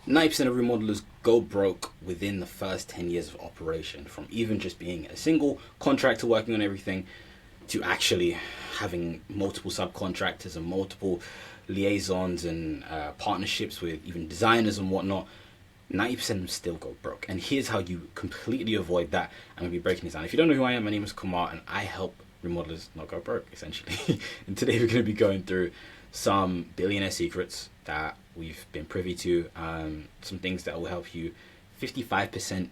90% of remodelers go broke within the first 10 years of operation, from even just being a single contractor working on everything to actually having multiple subcontractors and multiple liaisons and partnerships with even designers and whatnot. 90% of them still go broke. And here's how you completely avoid that. I'm going to be breaking this down. If you don't know who I am, my name is Kumar and I help remodelers not go broke, essentially. And today we're going to be going through some billionaire secrets that we've been privy to, some things that will help you 55%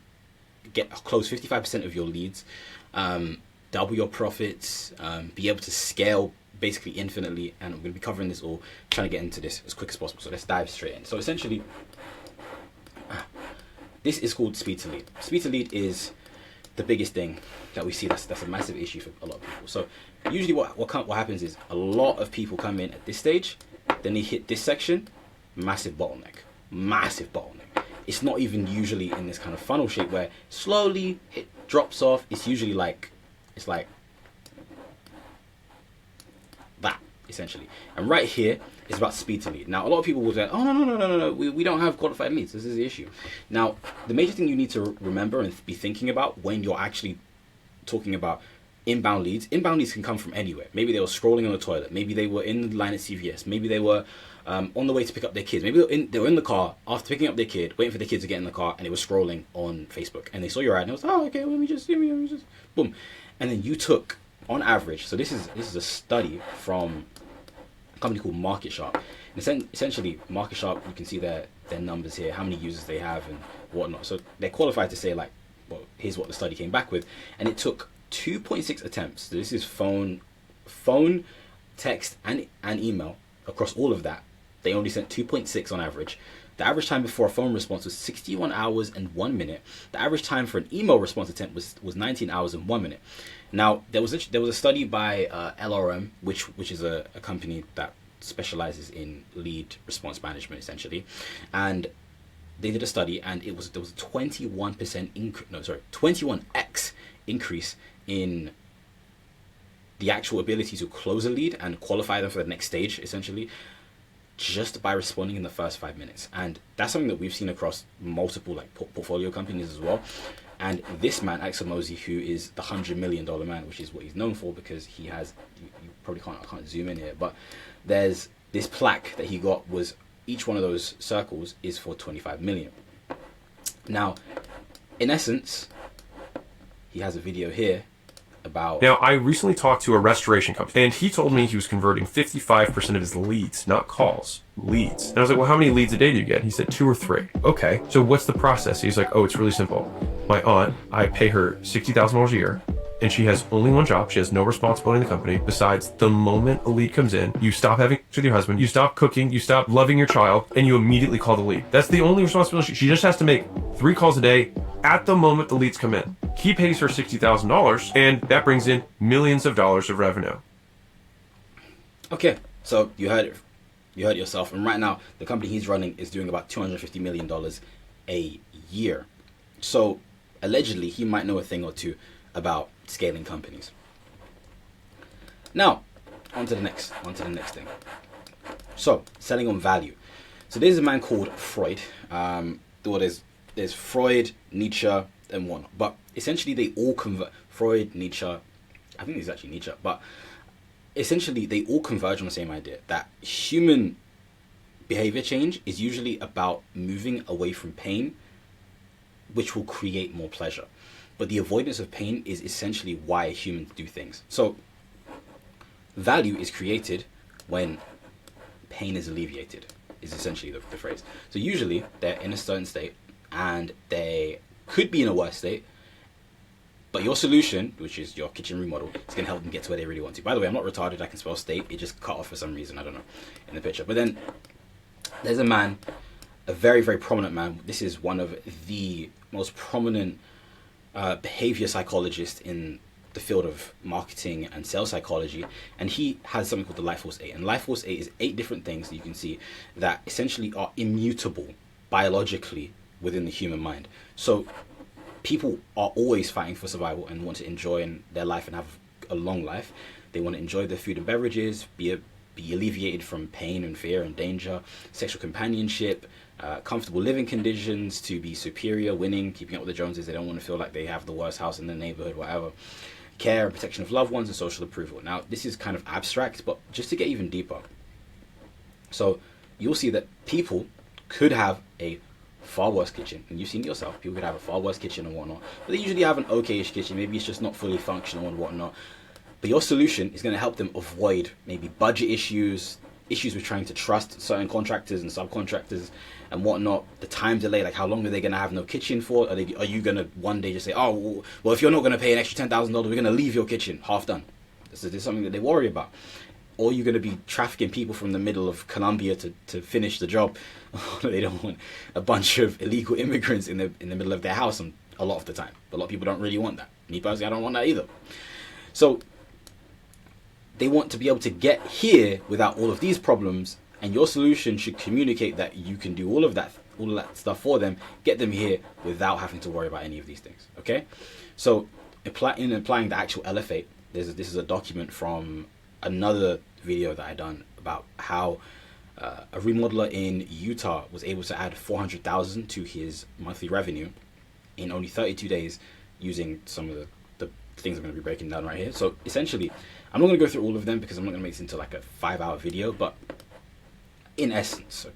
close 55% of your leads, double your profits, be able to scale basically infinitely. And I'm going to be covering this all, trying to get into this as quick as possible. So let's dive straight in. So essentially, this is called speed to lead. Speed to lead is the biggest thing that we see that's a massive issue for a lot of people. So usually what happens is a lot of people come in at this stage, then they hit this section, massive bottleneck. It's not even usually in this kind of funnel shape where slowly it drops off. It's usually like, it's like that, essentially. And right here is about speed to lead. Now, a lot of people will say, oh, no, we don't have qualified leads. This is the issue. Now, the major thing you need to remember and be thinking about when you're actually talking about inbound leads can come from anywhere. Maybe they were scrolling on the toilet. Maybe they were in the line at CVS. Maybe they were on the way to pick up their kids. Maybe they were in the car after picking up their kid, waiting for the kids to get in the car, and they were scrolling on Facebook. And they saw your ad, and they was, oh, okay, let me just, boom. And then you took, on average, so this is a study from a company called Market Sharp. And essentially, Market Sharp, you can see their numbers here, how many users they have and whatnot. So they're qualified to say, like, well, here's what the study came back with. And it took 2.6 attempts. So this is phone, text, and email. Across all of that, they only sent 2.6 on average. The average time before a phone response was 61 hours and 1 minute. The average time for an email response attempt was 19 hours and 1 minute. Now, there was a study by LRM, which is a company that specializes in lead response management, essentially, and they did a study, and there was a 21x increase in the actual ability to close a lead and qualify them for the next stage, essentially, just by responding in the first 5 minutes. And that's something that we've seen across multiple like portfolio companies as well. And this man, Axel Mosey, who is the $100 million man, which is what he's known for, because he has, you probably can't, I can't zoom in here, but there's this plaque that he got, was each one of those circles is for 25 million. Now, in essence, he has a video here about... Now, I recently talked to a restoration company, and he told me he was converting 55% of his leads, not calls, leads. And I was like, well, how many leads a day do you get? He said 2 or 3. Okay, so what's the process? He's like, oh, it's really simple. My aunt, I pay her $60,000 a year, and she has only one job. She has no responsibility in the company. Besides, the moment a lead comes in, you stop having sex with your husband, you stop cooking, you stop loving your child, and you immediately call the lead. That's the only responsibility. She just has to make 3 calls a day at the moment the leads come in. He pays her $60,000, and that brings in millions of dollars of revenue. Okay, so you heard it. You heard it yourself. And right now, the company he's running is doing about $250 million a year. So allegedly, he might know a thing or two about scaling companies. Now, on to the next thing. So, selling on value. So there's a man called Freud. There's Freud, Nietzsche, and whatnot. But essentially, they all convert. Freud, Nietzsche, I think it's actually Nietzsche, but essentially, they all converge on the same idea that human behavior change is usually about moving away from pain, which will create more pleasure. But the avoidance of pain is essentially why humans do things. So value is created when pain is alleviated, is essentially the phrase. So usually they're in a certain state and they could be in a worse state, but your solution, which is your kitchen remodel, is going to help them get to where they really want to. By the way, I'm not retarded. I can spell state. It just cut off for some reason. I don't know in the picture. But then there's a man, a very, very prominent man. This is one of the most prominent behavior psychologists in the field of marketing and sales psychology, and he has something called the Life Force 8. And Life Force 8 is 8 different things that you can see that essentially are immutable biologically within the human mind. So people are always fighting for survival and want to enjoy their life and have a long life. They want to enjoy their food and beverages, be alleviated from pain and fear and danger, sexual companionship, comfortable living conditions to be superior, winning, keeping up with the Joneses. They don't want to feel like they have the worst house in the neighborhood, whatever. Care and protection of loved ones and social approval. Now, this is kind of abstract, but just to get even deeper. So you'll see that people could have a far worse kitchen, and you've seen it yourself. People could have a far worse kitchen and whatnot, but they usually have an okayish kitchen. Maybe it's just not fully functional and whatnot. But your solution is going to help them avoid maybe budget issues with trying to trust certain contractors and subcontractors and whatnot. The time delay, like how long are they going to have no kitchen for? Are you going to one day just say, oh, well, if you're not going to pay an extra $10,000, we're going to leave your kitchen half done? This is something that they worry about. Or you're going to be trafficking people from the middle of Colombia to finish the job. They don't want a bunch of illegal immigrants in the middle of their house, and a lot of the time. But a lot of people don't really want that. Me personally, I don't want that either. So they want to be able to get here without all of these problems, and your solution should communicate that you can do all of that stuff for them, get them here without having to worry about any of these things. Okay? So in applying the actual LFA, this is a document from another video that I done about how a remodeler in Utah was able to add $400,000 to his monthly revenue in only 32 days using some of the things I'm going to be breaking down right here. So essentially, I'm not going to go through all of them because I'm not going to make this into like a 5-hour video, but in essence,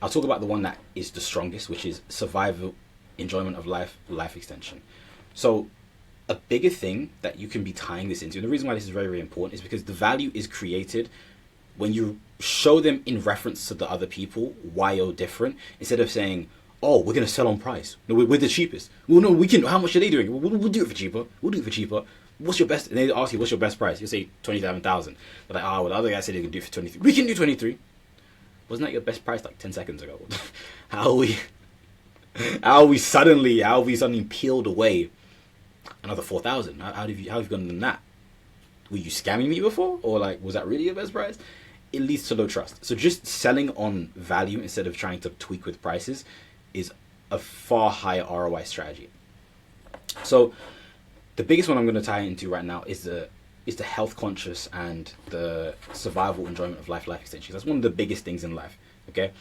I'll talk about the one that is the strongest, which is survival, enjoyment of life, life extension. So a bigger thing that you can be tying this into, and the reason why this is very, very important, is because the value is created when you show them in reference to the other people why you're different, instead of saying, oh, we're going to sell on price. No, we're the cheapest. Well, no, we can. How much are they doing? We'll do it for cheaper. We'll do it for cheaper. What's your best? And they ask you, what's your best price? You say 27,000. They're like, well, the other guy said he can do it for 23. We can do 23. Wasn't that your best price like 10 seconds ago? How are we suddenly peeled away another 4,000? How have you gone than that? Were you scamming me before, or like was that really your best price? It leads to low trust. So just selling on value instead of trying to tweak with prices is a far higher ROI strategy. So the biggest one I'm going to tie into right now is the health conscious and the survival enjoyment of life extension. That's one of the biggest things in life. Okay,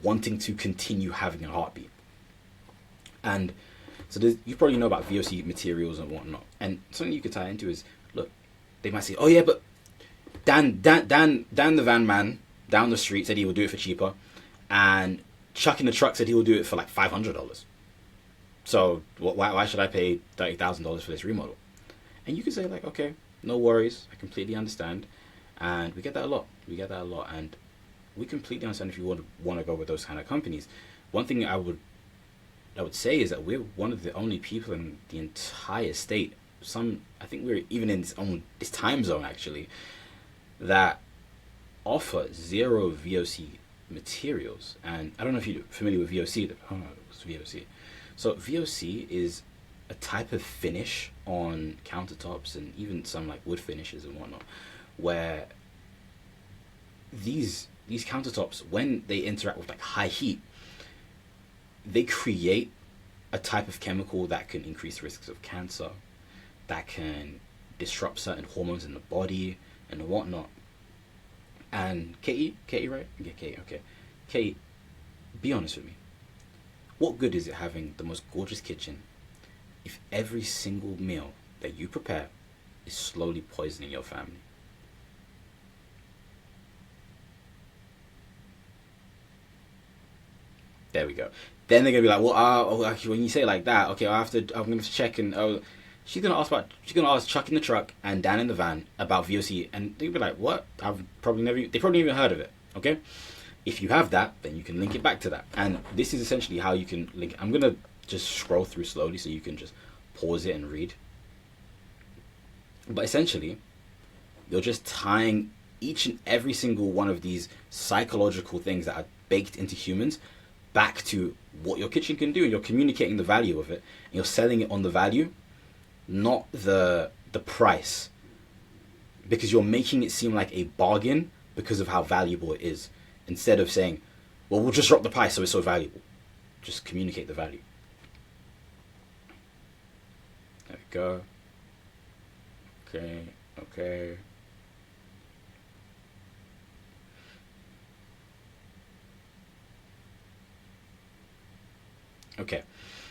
wanting to continue having a heartbeat. And so you probably know about VOC materials and whatnot. And something you could tie into is, look, they might say, oh yeah, but Dan the van man down the street said he would do it for cheaper, and Chuck in the truck said he will do it for like $500. So why should I pay $30,000 for this remodel? And you can say like, okay, no worries, I completely understand, and we get that a lot. And we completely understand if you want to go with those kind of companies. One thing I would say is that we're one of the only people in the entire state. I think we're even in this time zone actually, that offer zero VOC materials. And I don't know if you're familiar with VOC. I don't know what's VOC. So VOC is a type of finish on countertops and even some like wood finishes and whatnot, where these countertops, when they interact with like high heat, they create a type of chemical that can increase risks of cancer, that can disrupt certain hormones in the body and whatnot. And Katie, right? Yeah, Katie, okay. Katie, be honest with me. What good is it having the most gorgeous kitchen if every single meal that you prepare is slowly poisoning your family? There we go. Then they're gonna be like, well, actually, when you say it like that, okay, I'm gonna check, and she's gonna ask Chuck in the truck and Dan in the van about VOC, and they'll be like, what? They probably even heard of it. Okay, if you have that, then you can link it back to that, and this is essentially how you can link. I'm gonna just scroll through slowly so you can just pause it and read. But essentially, you're just tying each and every single one of these psychological things that are baked into humans back to what your kitchen can do, and you're communicating the value of it, and you're selling it on the value, not the price, because you're making it seem like a bargain because of how valuable it is, instead of saying, well, we'll just drop the price so it's so valuable. Just communicate the value. There we go. Okay. Okay.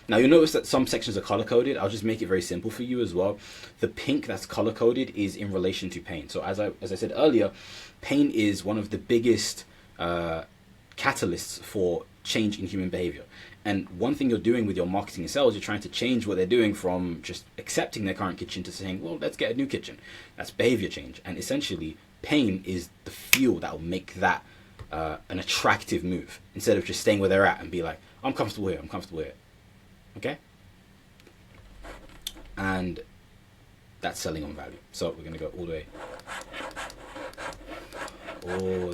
Now you'll notice that some sections are color coded. I'll just make it very simple for you as well. The pink that's color coded is in relation to pain. So as I said earlier, pain is one of the biggest catalysts for change in human behavior. And one thing you're doing with your marketing and sales, you're trying to change what they're doing from just accepting their current kitchen to saying, well, let's get a new kitchen. That's behavior change. And essentially, pain is the fuel that will make that an attractive move, instead of just staying where they're at and be like, I'm comfortable here, I'm comfortable here. Okay? And that's selling on value. So we're going to go all the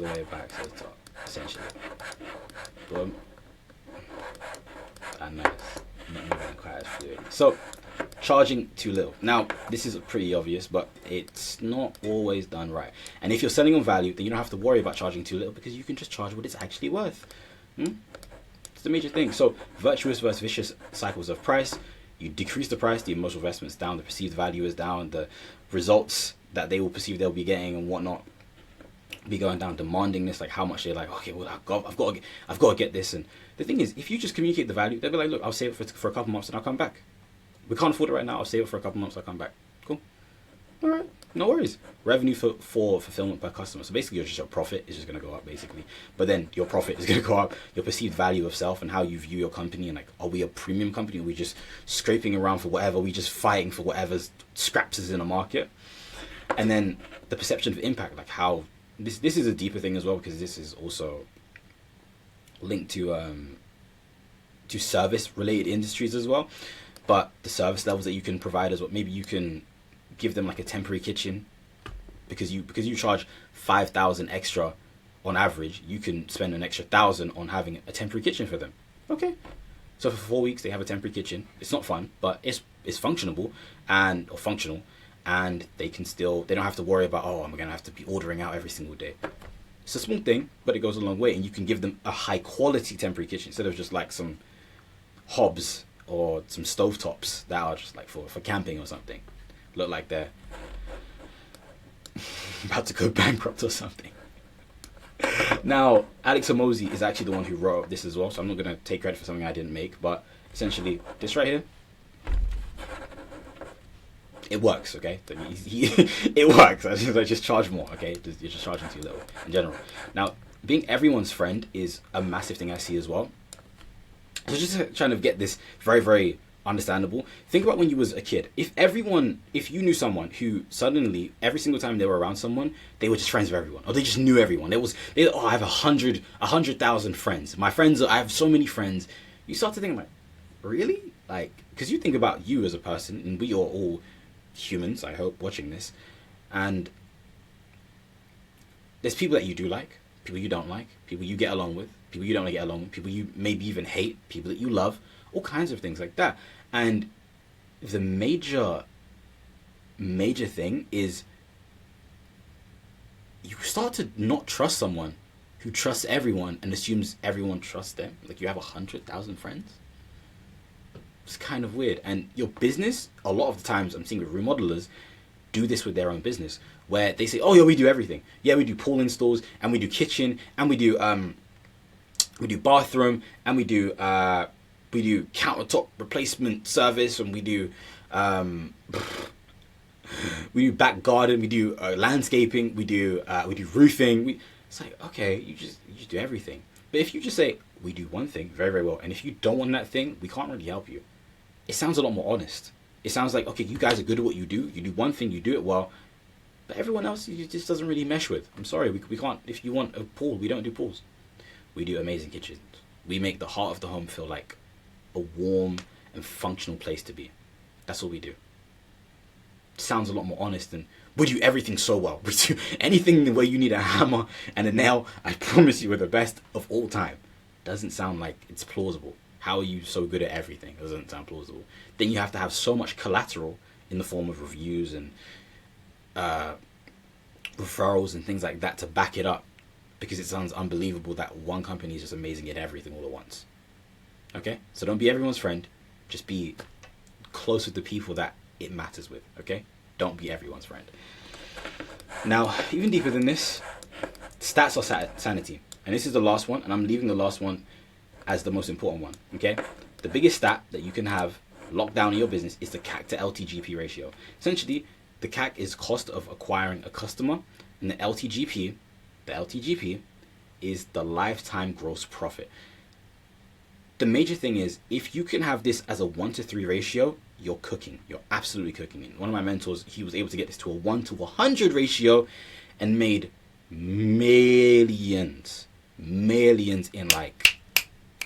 way back to the top, essentially. Boom. And nice. Not moving quite as fluid. So, charging too little. Now, this is pretty obvious, but it's not always done right. And if you're selling on value, then you don't have to worry about charging too little, because you can just charge what it's actually worth. It's the major thing. So, virtuous versus vicious cycles of price. You decrease the price, the emotional investment's down, the perceived value is down, the results that they will perceive they'll be getting and whatnot be going down. Demandingness, like how much they're like, okay, well, I've got to get this. And the thing is, if you just communicate the value, they'll be like, look, I'll save it for a couple months and I'll come back. We can't afford it right now. I'll save it for a couple months. I'll come back. Cool. All right. No worries. Revenue for fulfillment per customer. So basically, your profit is just going to go up, basically. But then your profit is going to go up. Your perceived value of self and how you view your company. And like, are we a premium company? Are we just scraping around for whatever? Are we just fighting for whatever scraps is in the market? And then the perception of impact, like how this is a deeper thing as well, because this is also linked to service related industries as well. But the service levels that you can provide as well. Maybe you can give them like a temporary kitchen, because you charge 5,000 extra on average. You can spend an extra 1,000 on having a temporary kitchen for them. Okay, so for 4 weeks they have a temporary kitchen. It's not fun, but it's functional, and they don't have to worry about, oh, I'm gonna have to be ordering out every single day. It's a small thing, but it goes a long way, and you can give them a high quality temporary kitchen instead of just like some hobs or some stovetops that are just like for camping or something. Look like they're about to go bankrupt or something. Now, Alex Hormozi is actually the one who wrote this as well, so I'm not going to take credit for something I didn't make, but essentially, this right here, it works, okay? It works. I just charge more, okay? You're just charging too little in general. Now, being everyone's friend is a massive thing I see as well. So just trying to get this very, very understandable. Think about when you was a kid. If you knew someone who suddenly, every single time they were around someone, they were just friends with everyone, or they just knew everyone. I have 100,000 friends. I have so many friends. You start to think like, really? Like, because you think about you as a person, and we are all humans, I hope, watching this, and there's people that you do like, people you don't like, people you get along with, people you don't get along with, people you maybe even hate, people that you love, all kinds of things like that. And the major thing is you start to not trust someone who trusts everyone and assumes everyone trusts them. Like, you have 100,000 friends. It's kind of weird. And your business, a lot of the times I'm seeing with remodelers, do this with their own business, where they say, oh yeah, we do everything. Yeah, we do pool installs, and we do kitchen, and we do bathroom, and we do countertop replacement service, and we do back garden, we do landscaping, we do roofing. It's like, okay, you just do everything. But if you just say, we do one thing very, very well, and if you don't want that thing, we can't really help you, it sounds a lot more honest. It sounds like, okay, you guys are good at what you do one thing, you do it well, but everyone else it just doesn't really mesh with. I'm sorry, we can't. If you want a pool, we don't do pools. We do amazing kitchens. We make the heart of the home feel like a warm and functional place to be. That's what we do. It sounds a lot more honest than, we do everything so well. We do anything where you need a hammer and a nail, I promise you we're the best of all time. Doesn't sound like it's plausible. How are you so good at everything? Doesn't sound plausible. Then you have to have so much collateral in the form of reviews and referrals and things like that to back it up, because it sounds unbelievable that one company is just amazing at everything all at once. Okay? So don't be everyone's friend. Just be close with the people that it matters with. Okay? Don't be everyone's friend. Now, even deeper than this, stats are sanity. And this is the last one, and I'm leaving the last one as the most important one. Okay, the biggest stat that you can have locked down in your business is the CAC to LTGP ratio. Essentially, the CAC is cost of acquiring a customer, and the LTGP is the lifetime gross profit. The major thing is, if you can have this as a 1-to-3 ratio, you're cooking. You're absolutely cooking. And one of my mentors, he was able to get this to a 1-to-100 ratio and made millions in like,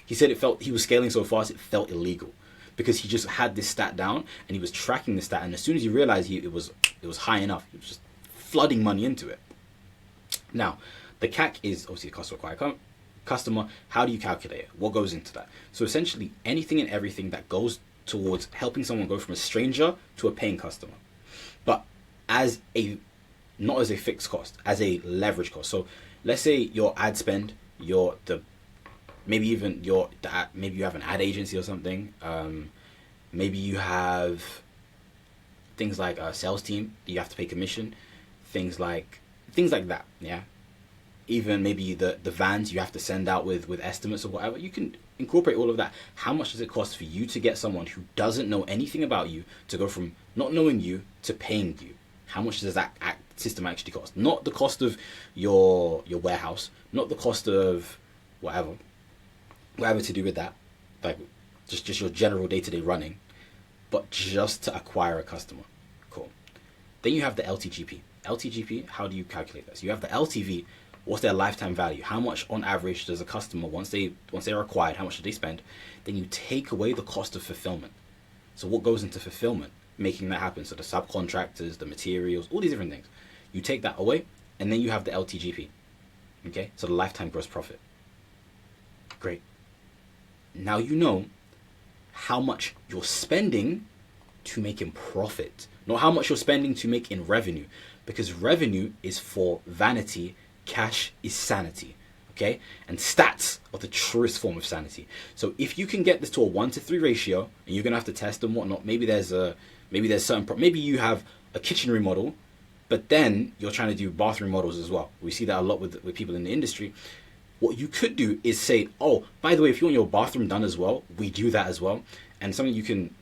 he said he was scaling so fast it felt illegal, because he just had this stat down and he was tracking the stat, and as soon as he realized it was high enough, he was just flooding money into it. Now, the CAC is obviously the cost to acquire customer. How do you calculate it? What goes into that? So essentially, anything and everything that goes towards helping someone go from a stranger to a paying customer, but not as a fixed cost, as a leverage cost. So let's say your ad spend, maybe you have an ad agency or something. Maybe you have things like a sales team that you have to pay commission, things like that. Yeah. Even maybe the vans you have to send out with estimates or whatever. You can incorporate all of that. How much does it cost for you to get someone who doesn't know anything about you to go from not knowing you to paying you? How much does that system actually cost? Not the cost of your warehouse, not the cost of whatever to do with that, like just your general day-to-day running, but just to acquire a customer. Cool. Then you have the LTGP. LTGP, how do you calculate this? You have the LTV. What's their lifetime value? How much on average does a customer, once they're acquired, how much do they spend? Then you take away the cost of fulfillment. So what goes into fulfillment, making that happen? So the subcontractors, the materials, all these different things. You take that away, and then you have the LTGP. Okay, so the lifetime gross profit. Great. Now you know how much you're spending to make in profit, not how much you're spending to make in revenue, because revenue is for vanity. Cash is sanity, okay? And stats are the truest form of sanity. So if you can get this to a 1-to-3 ratio, and you're gonna have to test and whatnot, maybe you have a kitchen remodel, but then you're trying to do bathroom models as well. We see that a lot with people in the industry. What you could do is say, oh, by the way, if you want your bathroom done as well, we do that as well. And something you can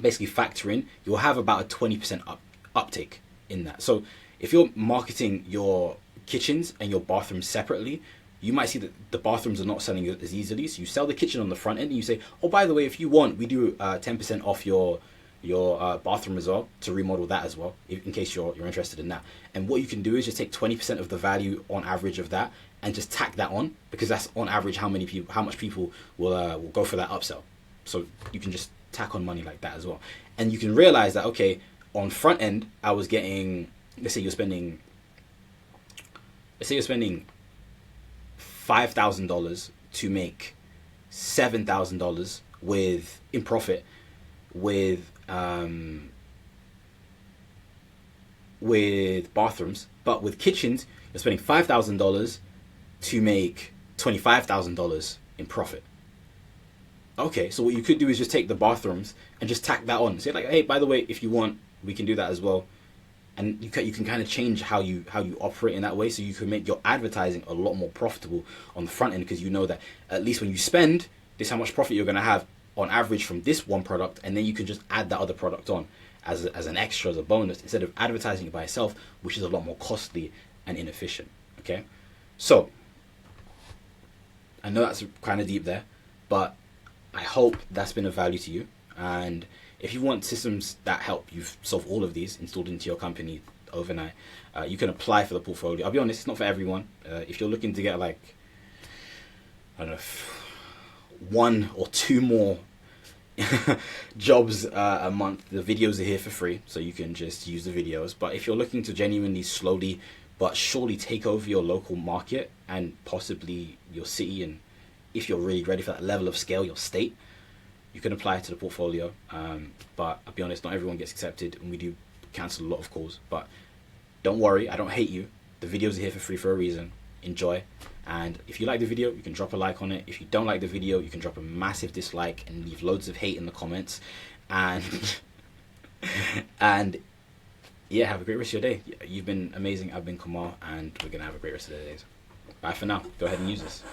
basically factor in, you'll have about a 20% uptake in that. So if you're marketing your kitchens and your bathrooms separately, you might see that the bathrooms are not selling as easily. So you sell the kitchen on the front end and you say, oh, by the way, if you want, we do 10% off your bathroom as well, to remodel that as well, in case you're interested in that. And what you can do is just take 20% of the value on average of that and just tack that on, because that's on average how much people will go for that upsell. So you can just tack on money like that as well. And you can realize that, okay, on front end, I was getting, let's say you're spending $5,000 to make $7,000 in profit with bathrooms, but with kitchens you're spending $5,000 to make $25,000 in profit. Okay, so what you could do is just take the bathrooms and just tack that on. Say like, hey, by the way, if you want, we can do that as well. And you can kind of change how you operate in that way, so you can make your advertising a lot more profitable on the front end, because you know that at least when you spend, this is how much profit you're going to have on average from this one product, and then you can just add that other product on as an extra, as a bonus, instead of advertising it by itself, which is a lot more costly and inefficient. Okay, so I know that's kind of deep there, but I hope that's been of value to you. And if you want systems that help you solve all of these installed into your company overnight, you can apply for the portfolio. I'll be honest, it's not for everyone. If you're looking to get like, I don't know, 1 or 2 more jobs a month, the videos are here for free, so you can just use the videos. But if you're looking to genuinely slowly but surely take over your local market and possibly your city, and if you're really ready for that level of scale, your state, you can apply to the portfolio. But I'll be honest, not everyone gets accepted, and we do cancel a lot of calls. But don't worry, I don't hate you. The videos are here for free for a reason. Enjoy. And if you like the video, you can drop a like on it. If you don't like the video, you can drop a massive dislike and leave loads of hate in the comments. And and yeah, have a great rest of your day. You've been amazing. I've been Kamal, and we're gonna have a great rest of the days. Bye for now. Go ahead and use this.